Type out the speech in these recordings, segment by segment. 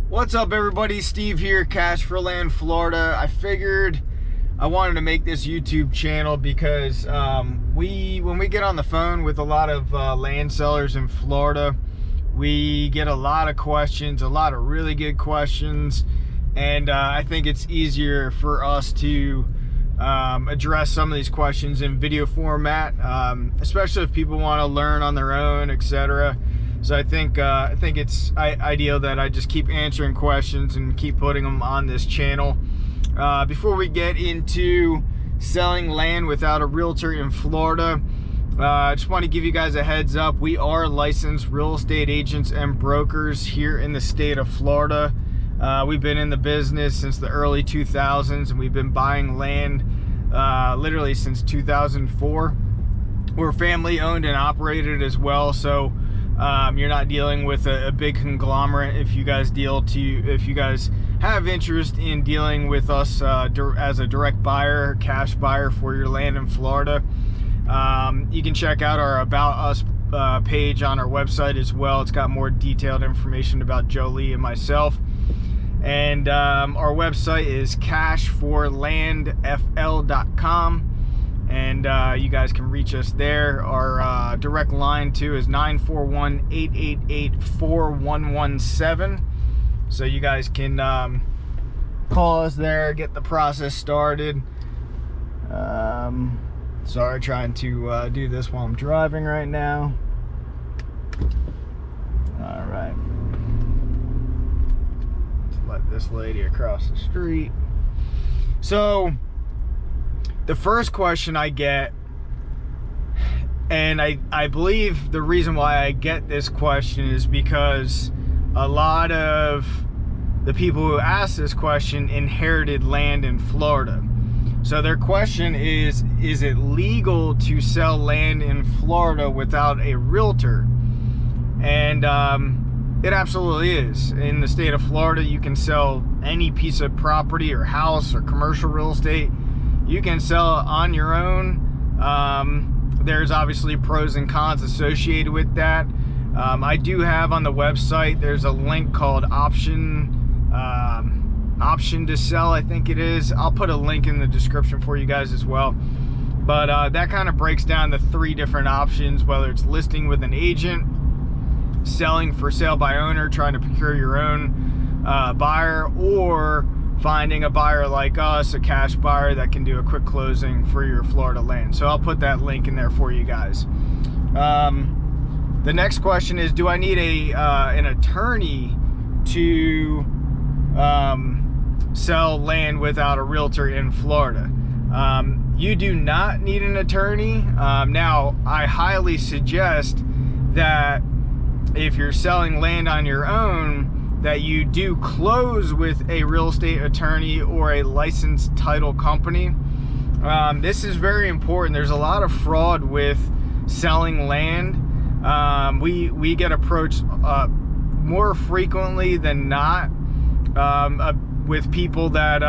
What's up, everybody? Steve here, Cash for Land, Florida. I figured I wanted to make this YouTube channel because when we get on the phone with a lot of land sellers in Florida, we get a lot of questions, a lot of really good questions, and I think it's easier for us to address some of these questions in video format, especially if people want to learn on their own, etc. So I think it's ideal that I just keep answering questions and keep putting them on this channel. Before we get into selling land without a realtor in Florida, I just want to give you guys a heads up. We are licensed real estate agents and brokers here in the state of Florida. We've been in the business since the early 2000s, and we've been buying land literally since 2004. We're family owned and operated as well, so you're not dealing with a big conglomerate if you guys have interest in dealing with us as a direct buyer, cash buyer for your land in Florida. You can check out our About Us page on our website as well. It's got more detailed information about Jolie and myself. And our website is cashforlandfl.com. And you guys can reach us there. Our direct line too is 941-888-4117. So you guys can call us there, get the process started. Sorry, trying to do this while I'm driving right now. All right. Let's let this lady across the street. So the first question I get, and I believe the reason why I get this question is because a lot of the people who ask this question inherited land in Florida. So their question is it legal to sell land in Florida without a realtor? And it absolutely is. In the state of Florida, you can sell any piece of property or house or commercial real estate. You can sell it on your own. There's obviously pros and cons associated with that. I do have on the website, there's a link called option to sell, I think it is. I'll put a link in the description for you guys as well. But that kind of breaks down the three different options, whether it's listing with an agent, selling for sale by owner, trying to procure your own buyer, or finding a buyer like us, a cash buyer that can do a quick closing for your Florida land. So I'll put that link in there for you guys. The next question is, do I need an attorney to sell land without a realtor in Florida? You do not need an attorney. Now, I highly suggest that if you're selling land on your own, that you do close with a real estate attorney or a licensed title company. This is very important. There's a lot of fraud with selling land. We get approached more frequently than not with people that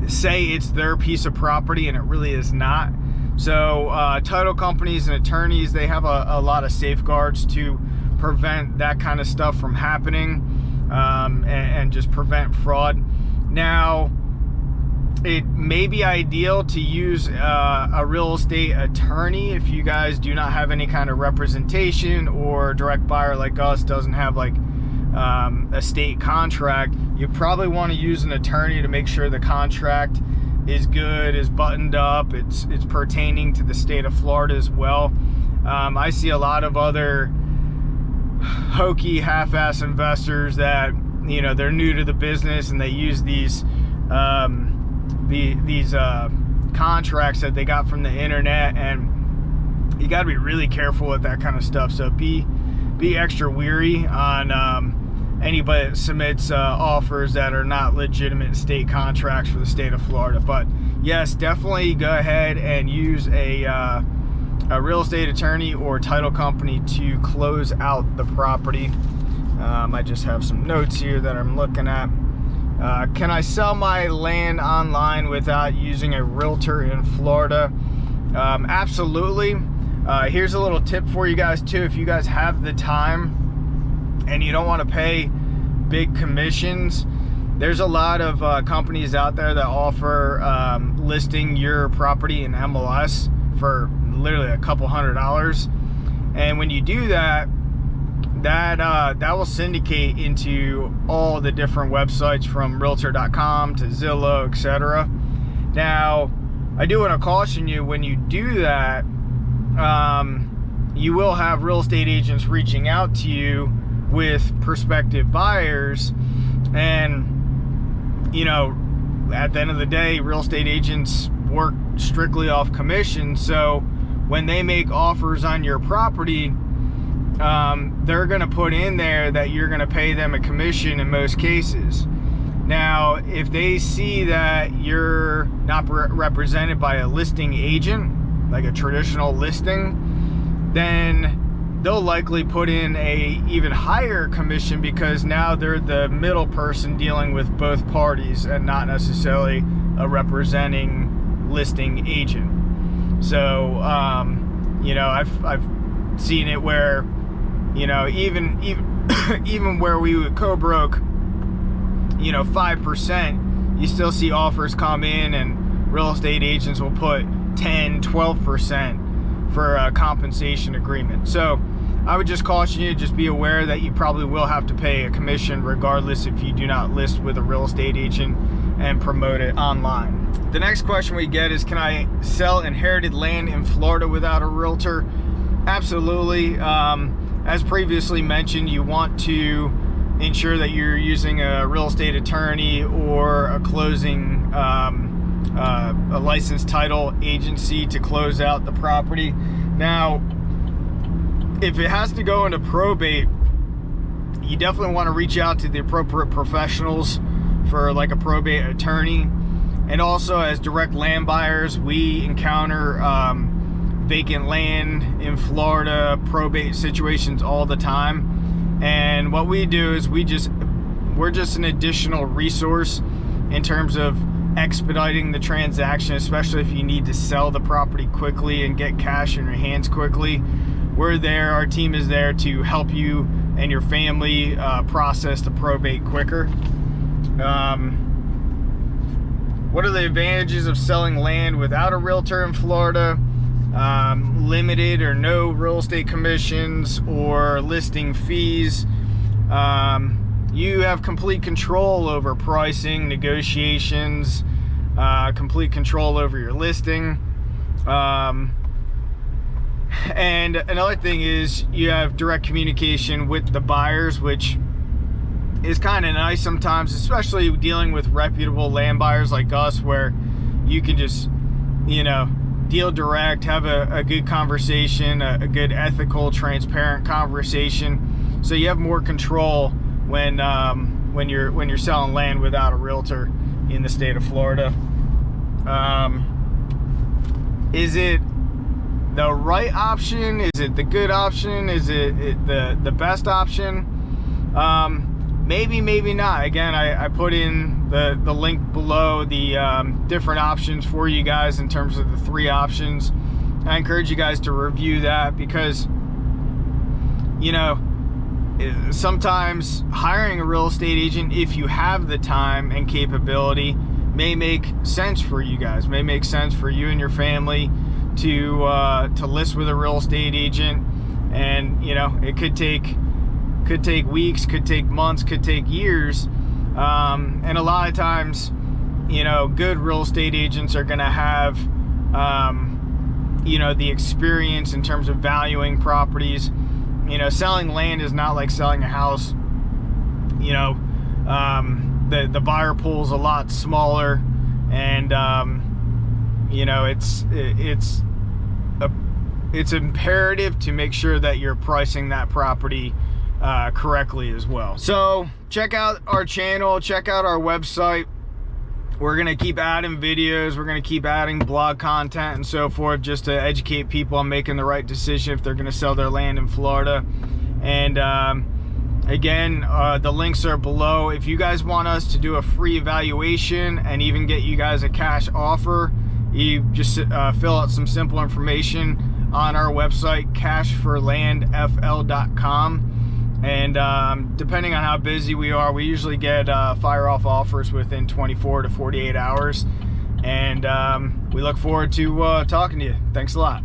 say it's their piece of property and it really is not. So title companies and attorneys, they have a lot of safeguards to prevent that kind of stuff from happening, and just prevent fraud. Now, it may be ideal to use a real estate attorney if you guys do not have any kind of representation, or a direct buyer like us doesn't have like a state contract. You probably want to use an attorney to make sure the contract is good, is buttoned up, it's pertaining to the state of Florida as well. I see a lot of other hokey half-ass investors that, you know, they're new to the business and they use these contracts that they got from the internet, and you got to be really careful with that kind of stuff. So be extra weary on anybody that submits offers that are not legitimate state contracts for the state of Florida. But yes, definitely go ahead and use a real estate attorney or title company to close out the property. I just have some notes here that I'm looking at. Can I sell my land online without using a realtor in Florida? Absolutely. Here's a little tip for you guys too. If you guys have the time and you don't want to pay big commissions. There's a lot of companies out there that offer listing your property in MLS for literally a couple $100s, and when you do that, that will syndicate into all the different websites from Realtor.com to Zillow, etc. Now, I do want to caution you, when you do that, you will have real estate agents reaching out to you with prospective buyers, and you know, at the end of the day, real estate agents work strictly off commission. So when they make offers on your property, they're going to put in there that you're going to pay them a commission in most cases. Now, if they see that you're not represented by a listing agent, like a traditional listing, then they'll likely put in a even higher commission, because now they're the middle person dealing with both parties and not necessarily a representing listing agent. So, you know, I've seen it where, you know, even even where we would co-broke, you know, 5%, you still see offers come in and real estate agents will put 10-12% for a compensation agreement. So I would just caution you, just be aware that you probably will have to pay a commission regardless if you do not list with a real estate agent and promote it online. The next question we get is, can I sell inherited land in Florida without a realtor? Absolutely. As previously mentioned, you want to ensure that you're using a real estate attorney or a closing, a licensed title agency to close out the property. Now, if it has to go into probate, you definitely want to reach out to the appropriate professionals for like a probate attorney. And also, as direct land buyers, we encounter vacant land in Florida, probate situations all the time. And what we do is we're just an additional resource in terms of expediting the transaction, especially if you need to sell the property quickly and get cash in your hands quickly. We're there, our team is there to help you and your family process the probate quicker. What are the advantages of selling land without a realtor in Florida? Limited or no real estate commissions or listing fees. You have complete control over pricing, negotiations, complete control over your listing. And another thing is you have direct communication with the buyers, which is kind of nice sometimes, especially dealing with reputable land buyers like us, where you can just, you know, deal direct, have a good conversation, a good ethical, transparent conversation. So you have more control when you're selling land without a realtor in the state of Florida. Is it the right option? Is it the good option? Is it the best option? Maybe, maybe not. Again, I put in the link below, the different options for you guys in terms of the 3 options. I encourage you guys to review that, because, you know, sometimes hiring a real estate agent, if you have the time and capability, may make sense for you guys, may make sense for you and your family to list with a real estate agent. And, you know, it could take weeks, could take months, could take years. And a lot of times, you know, good real estate agents are going to have, you know, the experience in terms of valuing properties. You know, selling land is not like selling a house. You know, the buyer pool is a lot smaller, and you know, it's imperative to make sure that you're pricing that property correctly as well. So check out our channel, check out our website. We're gonna keep adding videos, we're gonna keep adding blog content and so forth, just to educate people on making the right decision if they're gonna sell their land in Florida. And again, the links are below. If you guys want us to do a free evaluation and even get you guys a cash offer, you just fill out some simple information on our website, cashforlandfl.com. And depending on how busy we are, we usually get fire off offers within 24 to 48 hours. And we look forward to talking to you. Thanks a lot.